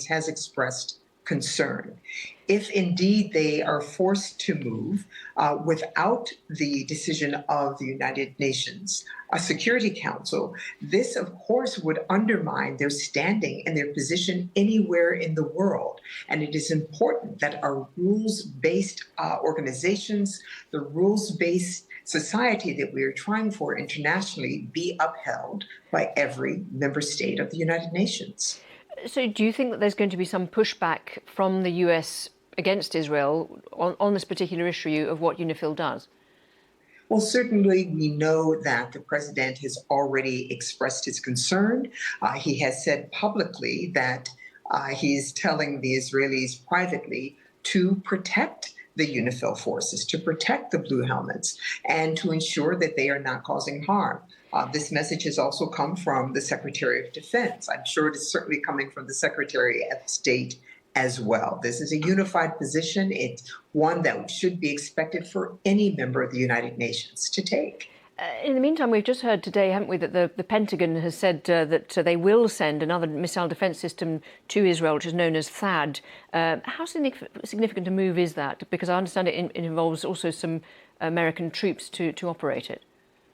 has expressed concern. If indeed they are forced to move without the decision of the United Nations Security Council, this, of course, would undermine their standing and their position anywhere in the world. And it is important that our rules-based organizations, the rules-based society that we are trying for internationally, be upheld by every member state of the United Nations. So do you think that there's going to be some pushback from the US against Israel on this particular issue of what UNIFIL does? Well, certainly we know that the president has already expressed his concern. He has said publicly that he's telling the Israelis privately to protect the UNIFIL forces, to protect the blue helmets, and to ensure that they are not causing harm. This message has also come from the Secretary of Defense. I'm sure it is certainly coming from the Secretary of State as well. This is a unified position. It's one that should be expected for any member of the United Nations to take. In the meantime, we've just heard today, haven't we, that the Pentagon has said that they will send another missile defense system to Israel, which is known as THAAD. How significant a move is that? Because I understand it involves also some American troops to operate it.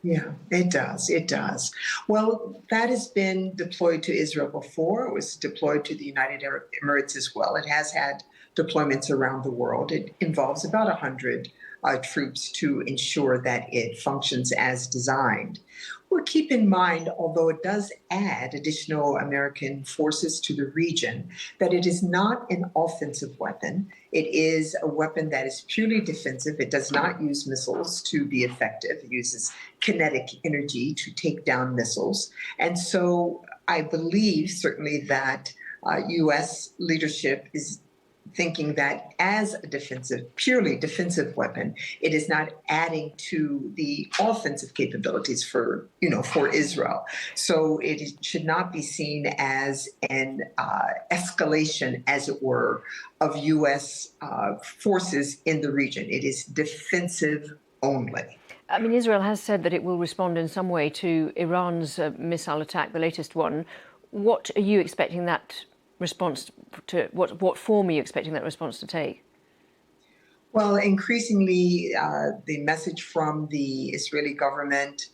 Yeah, it does. It does. Well, that has been deployed to Israel before. It was deployed to the United Arab Emirates as well. It has had deployments around the world. It involves about 100 troops to ensure that it functions as designed. Well, keep in mind, although it does add additional American forces to the region, that it is not an offensive weapon. It is a weapon that is purely defensive. It does not use missiles to be effective. It uses kinetic energy to take down missiles. And so I believe certainly that U.S. leadership is thinking that as a purely defensive weapon, it is not adding to the offensive capabilities for Israel. So it should not be seen as an escalation, as it were, of U.S. forces in the region. It is defensive only. I mean, Israel has said that it will respond in some way to Iran's missile attack, the latest one. What are you expecting that response to? What form are you expecting that response to take? Well, increasingly, the message from the Israeli government,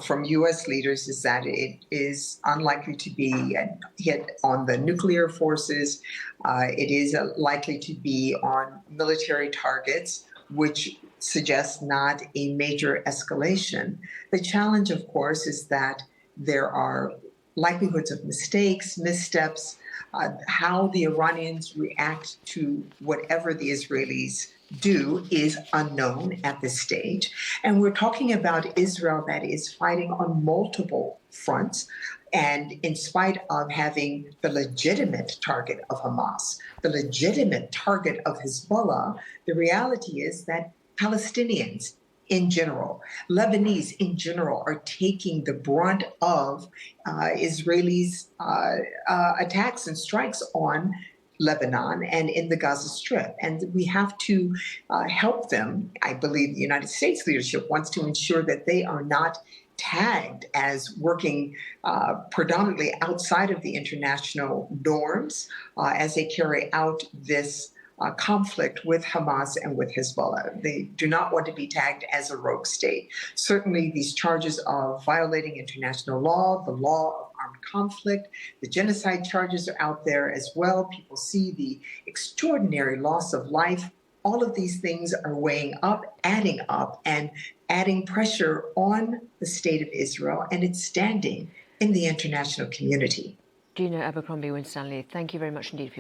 from U.S. leaders, is that it is unlikely to be a hit on the nuclear forces. It is likely to be on military targets, which suggests not a major escalation. The challenge, of course, is that there are likelihoods of mistakes, missteps. How the Iranians react to whatever the Israelis do is unknown at this stage. And we're talking about Israel that is fighting on multiple fronts. And in spite of having the legitimate target of Hamas, the legitimate target of Hezbollah, the reality is that Palestinians in general, Lebanese in general, are taking the brunt of Israelis' attacks and strikes on Lebanon and in the Gaza Strip. And we have to help them. I believe the United States leadership wants to ensure that they are not tagged as working predominantly outside of the international norms as they carry out this conflict with Hamas and with Hezbollah. They do not want to be tagged as a rogue state. Certainly, these charges of violating international law, the law of armed conflict, the genocide charges are out there as well. People see the extraordinary loss of life. All of these things are weighing up, and adding pressure on the state of Israel and its standing in the international community. Gina Abercrombie-Winstanley, thank you very much indeed for